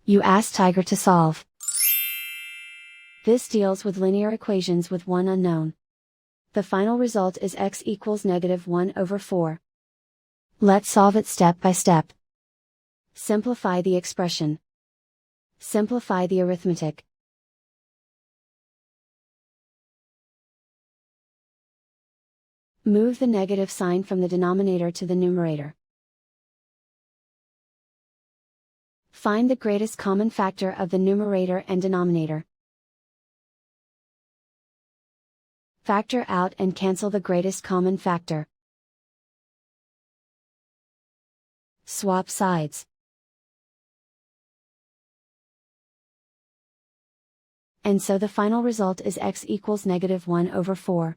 You ask Tiger to solve. This deals with linear equations with one unknown. The final result is x equals -1/4. Let's solve it step by step. Simplify the expression. Simplify the arithmetic. Move the negative sign from the denominator to the numerator. Find the greatest common factor of the numerator and denominator. Factor out and cancel the greatest common factor. Swap sides. And so the final result is x equals -1/4.